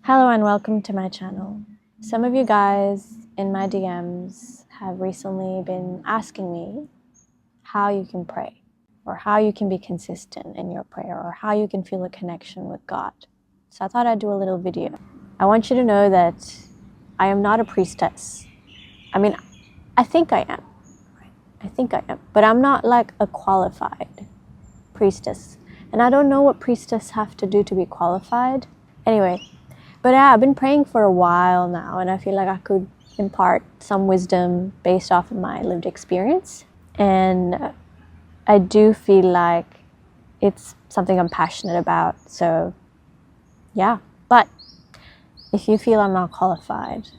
Hello and welcome to my channel. Some of you guys in my DMs have recently been asking me how you can pray, or how you can be consistent in your prayer, or how you can feel a connection with God. So I thought I'd do a little video. I want you to know that I am not a priestess. I think I am. But I'm not like a qualified priestess. And I don't know what priestess have to do to be qualified. Anyway, but yeah, I've been praying for a while now, and I feel like I could impart some wisdom based off of my lived experience. And I do feel like it's something I'm passionate about. So yeah, but if you feel I'm not qualified,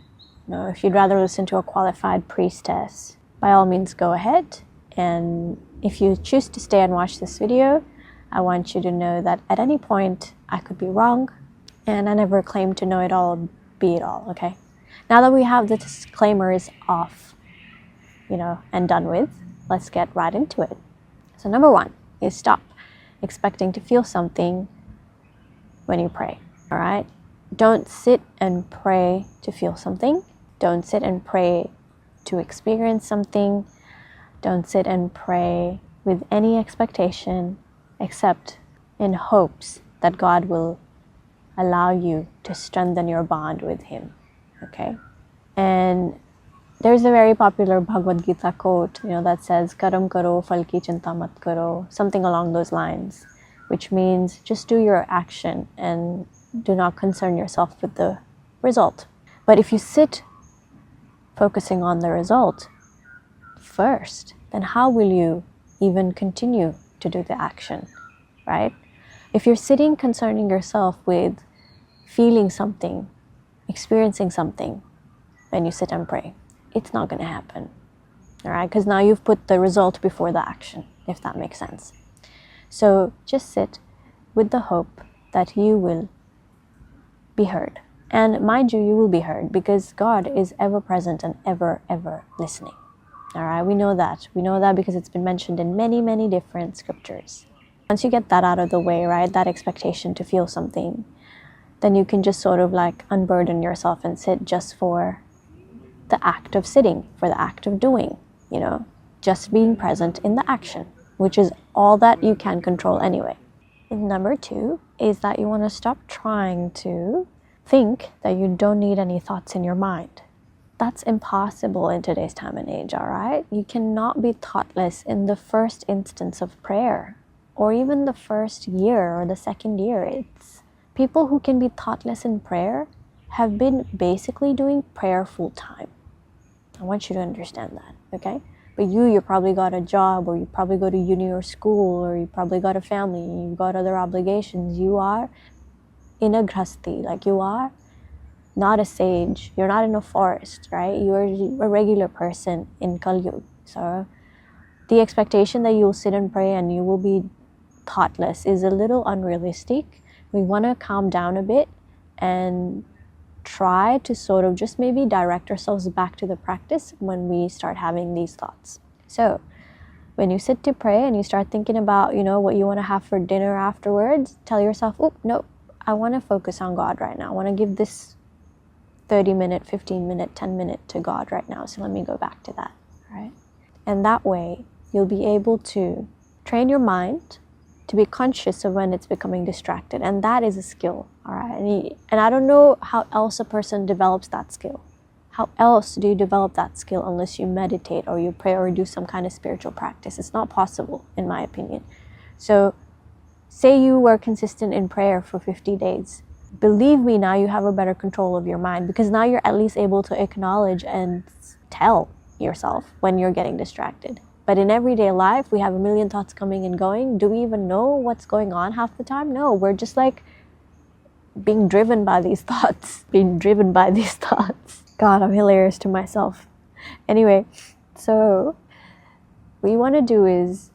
if you'd rather listen to a qualified priestess, by all means go ahead. And if you choose to stay and watch this video, I want you to know that at any point I could be wrong, and I never claim to know it all, be it all, okay? Now that we have the disclaimers off, and done with, let's get right into it. So number one is stop expecting to feel something when you pray, all right? Don't sit and pray to feel something. Don't sit and pray to experience something. Don't sit and pray with any expectation except in hopes that God will allow you to strengthen your bond with Him, okay? And there's a very popular Bhagavad Gita quote, that says, Karam karo, phal ki chinta mat karo, something along those lines, which means just do your action and do not concern yourself with the result. But if you sit focusing on the result first, then how will you even continue to do the action, right? If you're sitting concerning yourself with feeling something, experiencing something when you sit and pray, it's not going to happen, all right? Because now you've put the result before the action, if that makes sense. So just sit with the hope that you will be heard. And mind you, you will be heard because God is ever present and ever listening. All right, we know that. We know that because it's been mentioned in many, many different scriptures. Once you get that out of the way, right, that expectation to feel something, then you can just sort of like unburden yourself and sit just for the act of sitting, for the act of doing, just being present in the action, which is all that you can control anyway. And number two is that you want to stop trying to think that you don't need any thoughts in your mind. That's impossible in today's time and age, all right? You cannot be thoughtless in the first instance of prayer, or even the first year or the second year. It's people who can be thoughtless in prayer have been basically doing prayer full time. I want you to understand that, okay? But you probably got a job, or you probably go to uni or school, or you probably got a family, you've got other obligations. You are in a grhasti, like you are not a sage, you're not in a forest, right? You're a regular person in Kali Yuga. So the expectation that you'll sit and pray and you will be thoughtless is a little unrealistic. We want to calm down a bit and try to sort of just maybe direct ourselves back to the practice when we start having these thoughts. So when you sit to pray and you start thinking about, what you want to have for dinner afterwards, tell yourself, oh, no, I want to focus on God right now. I want to give this 30-minute, 15-minute, 10-minute to God right now. So let me go back to that, right? And that way you'll be able to train your mind to be conscious of when it's becoming distracted. And that is a skill, all right? And I don't know how else a person develops that skill. How else do you develop that skill unless you meditate or you pray or do some kind of spiritual practice? It's not possible, in my opinion. So say you were consistent in prayer for 50 days. Believe me, now you have a better control of your mind, because now you're at least able to acknowledge and tell yourself when you're getting distracted. But in everyday life, we have a million thoughts coming and going. Do we even know what's going on half the time? No, we're just like being driven by these thoughts. God, I'm hilarious to myself. Anyway, so what you want to do is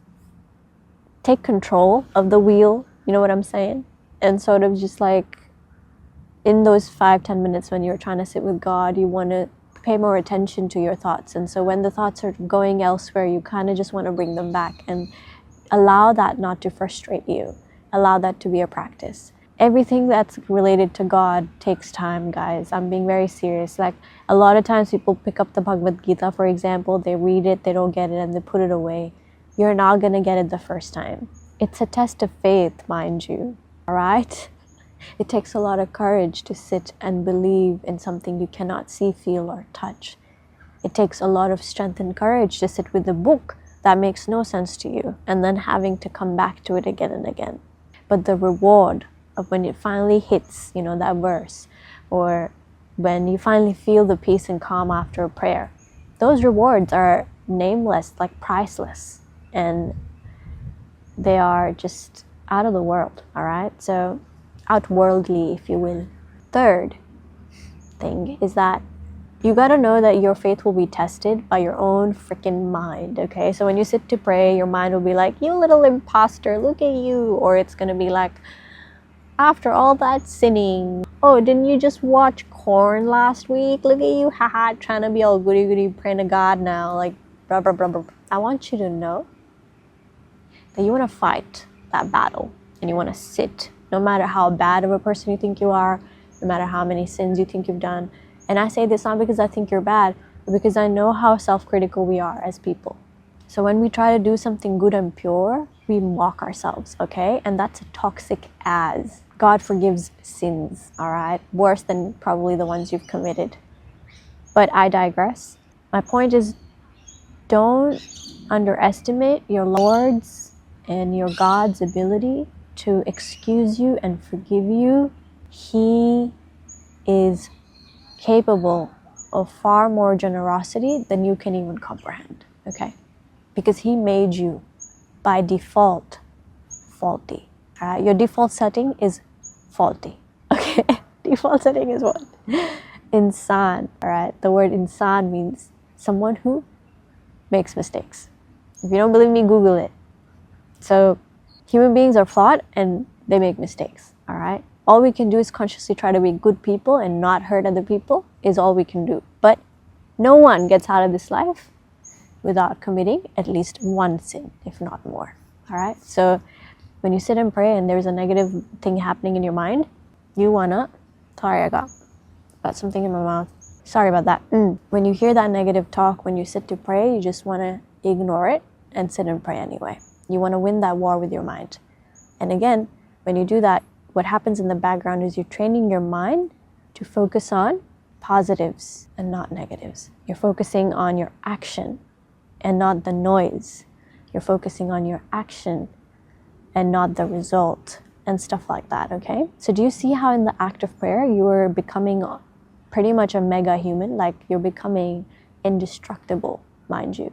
take control of the wheel, you know what I'm saying? And sort of just like in those 5-10 minutes when you're trying to sit with God, you want to pay more attention to your thoughts. And so when the thoughts are going elsewhere, you kind of just want to bring them back and allow that not to frustrate you. Allow that to be a practice. everything that's related to God takes time, guys. I'm being very serious. Like, a lot of times people pick up the Bhagavad Gita, for example, they read it, they don't get it, and they put it away. You're not going to get it the first time. It's a test of faith, mind you, all right? It takes a lot of courage to sit and believe in something you cannot see, feel, or touch. It takes a lot of strength and courage to sit with a book that makes no sense to you and then having to come back to it again and again. But the reward of when it finally hits, that verse, or when you finally feel the peace and calm after a prayer, those rewards are nameless, like priceless, and they are just out of the world, all right? So outworldly, if you will. Third thing is that you got to know that your faith will be tested by your own freaking mind, okay? So when you sit to pray, your mind will be like, you little imposter, look at you. Or it's going to be like, after all that sinning, oh, didn't you just watch Corn last week? Look at you, haha, trying to be all goody-goody, praying to God now, like, blah, blah, blah, blah. I want you to know that you want to fight that battle and you want to sit, no matter how bad of a person you think you are, no matter how many sins you think you've done. And I say this not because I think you're bad, but because I know how self-critical we are as people. So when we try to do something good and pure, we mock ourselves, okay? And that's a toxic as. God forgives sins, all right? Worse than probably the ones you've committed. But I digress. My point is, don't underestimate your Lord's and your God's ability to excuse you and forgive you. He is capable of far more generosity than you can even comprehend, okay? Because he made you by default faulty. All right? Your default setting is faulty, okay? Default setting is what? Insan, all right? The word insan means someone who makes mistakes. If you don't believe me, Google it. So human beings are flawed and they make mistakes, all right? All we can do is consciously try to be good people and not hurt other people is all we can do. But no one gets out of this life without committing at least one sin, if not more, all right? So when you sit and pray and there's a negative thing happening in your mind, you wanna, sorry, I got something in my mouth. Sorry about that. When you hear that negative talk, when you sit to pray, you just wanna ignore it and sit and pray anyway. You wanna win that war with your mind. And again, when you do that, what happens in the background is you're training your mind to focus on positives and not negatives. You're focusing on your action and not the noise. You're focusing on your action and not the result and stuff like that, okay? So do you see how in the act of prayer, you are becoming pretty much a mega human? Like, you're becoming indestructible, mind you.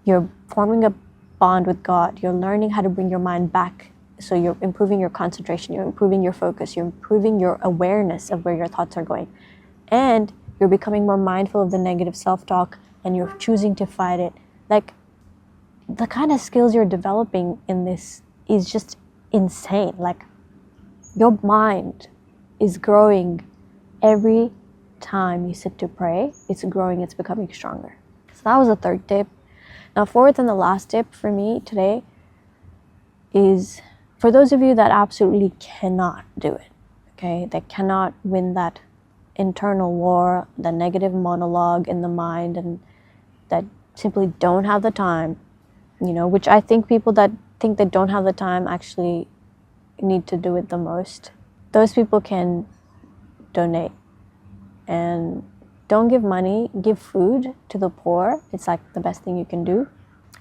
You're forming a bond with God. You're learning how to bring your mind back. So you're improving your concentration, you're improving your focus, you're improving your awareness of where your thoughts are going. And you're becoming more mindful of the negative self-talk and you're choosing to fight it. Like, the kind of skills you're developing in this is just insane. Like, your mind is growing every time you sit to pray. It's growing, it's becoming stronger. So that was the third tip. Now, fourth and the last tip for me today is for those of you that absolutely cannot do it, okay, that cannot win that internal war, the negative monologue in the mind, and that simply don't have the time, which I think people that think they don't have the time actually need to do it the most. Those people can donate. And don't give money, give food to the poor. It's like the best thing you can do.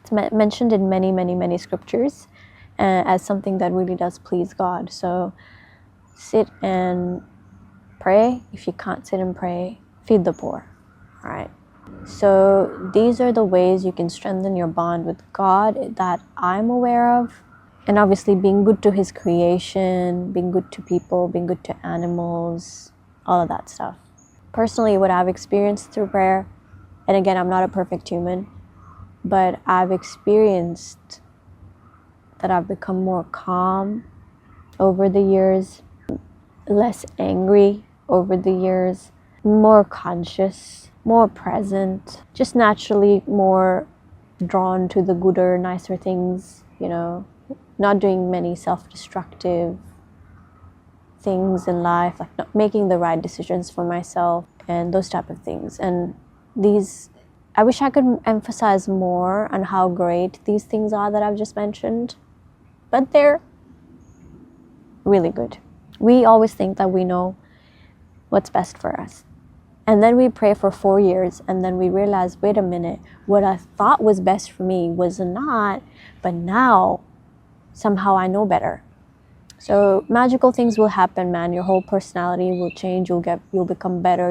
It's mentioned in many, many, many scriptures as something that really does please God. So sit and pray. If you can't sit and pray, feed the poor, all right? So these are the ways you can strengthen your bond with God that I'm aware of. And obviously being good to his creation, being good to people, being good to animals, all of that stuff. Personally, what I've experienced through prayer, and again, I'm not a perfect human, but I've experienced that I've become more calm over the years, less angry over the years, more conscious, more present, just naturally more drawn to the gooder, nicer things, not doing many self-destructive things in life, like not making the right decisions for myself and those type of things. And these, I wish I could emphasize more on how great these things are that I've just mentioned, but they're really good. We always think that we know what's best for us. And then we pray for 4 years and then we realize, wait a minute, what I thought was best for me was not, but now somehow I know better. So magical things will happen, man. Your whole personality will change. You'll become better.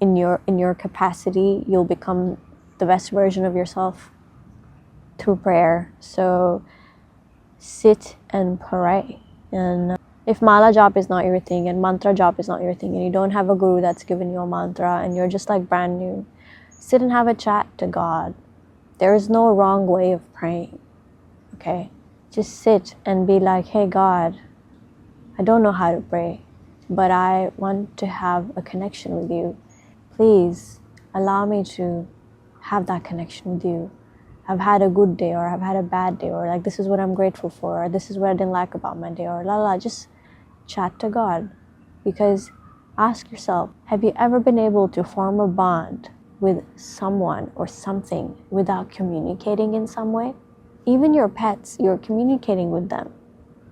In your capacity, you'll become the best version of yourself through prayer. So sit and pray. And if mala jap is not your thing and mantra jap is not your thing and you don't have a guru that's given you a mantra and you're just like brand new, sit and have a chat to God. There is no wrong way of praying, okay? Just sit and be like, hey God, I don't know how to pray, but I want to have a connection with you. Please allow me to have that connection with you. I've had a good day, or I've had a bad day, or like this is what I'm grateful for, or this is what I didn't like about my day, or just chat to God. Because ask yourself, have you ever been able to form a bond with someone or something without communicating in some way? Even your pets, you're communicating with them.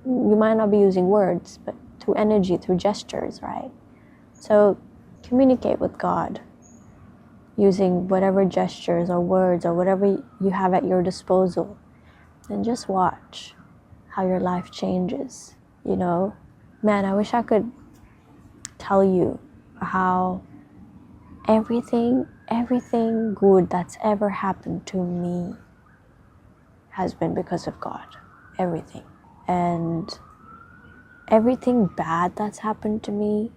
You might not be using words, but through energy, through gestures, right? So communicate with God using whatever gestures or words or whatever you have at your disposal, and just watch how your life changes. You know, man, I wish I could tell you how everything good that's ever happened to me has been because of God. Everything. And everything bad that's happened to me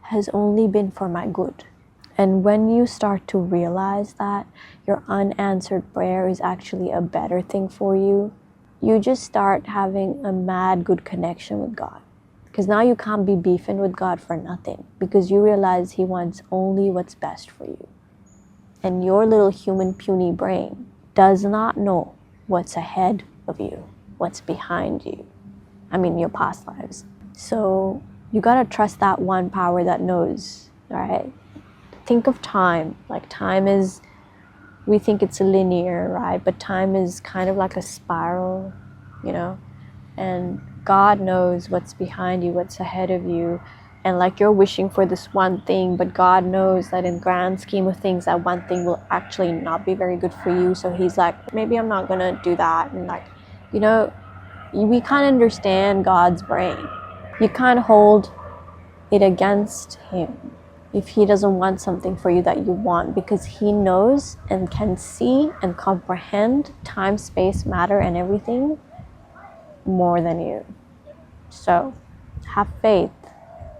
has only been for my good. And when you start to realize that your unanswered prayer is actually a better thing for you, you just start having a mad good connection with God. Because now you can't be beefing with God for nothing, because you realize He wants only what's best for you. And your little human puny brain does not know what's ahead of you, what's behind you. I mean, your past lives. So you gotta trust that one power that knows, all right? Think of time. Like time is, we think it's linear, right? But time is kind of like a spiral, you know? And God knows what's behind you, what's ahead of you. And like you're wishing for this one thing, but God knows that in grand scheme of things, that one thing will actually not be very good for you. So He's like, maybe I'm not gonna do that. And like, you know, we can't understand God's brain. You can't hold it against Him if He doesn't want something for you that you want, because He knows and can see and comprehend time, space, matter, and everything more than you. So have faith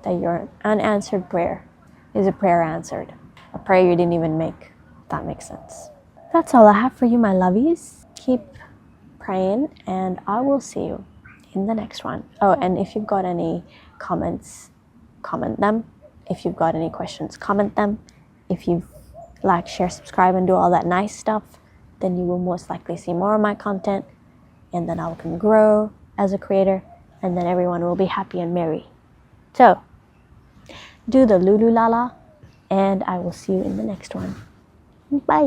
that your unanswered prayer is a prayer answered, a prayer you didn't even make, if that makes sense. That's all I have for you, my lovies. Keep praying, and I will see you in the next one. Oh, and if you've got any comments, comment them. If you've got any questions, comment them. If you like, share, subscribe, and do all that nice stuff, then you will most likely see more of my content, and then I can grow as a creator, and then everyone will be happy and merry. So do the lulu lala, and I will see you in the next one. Bye.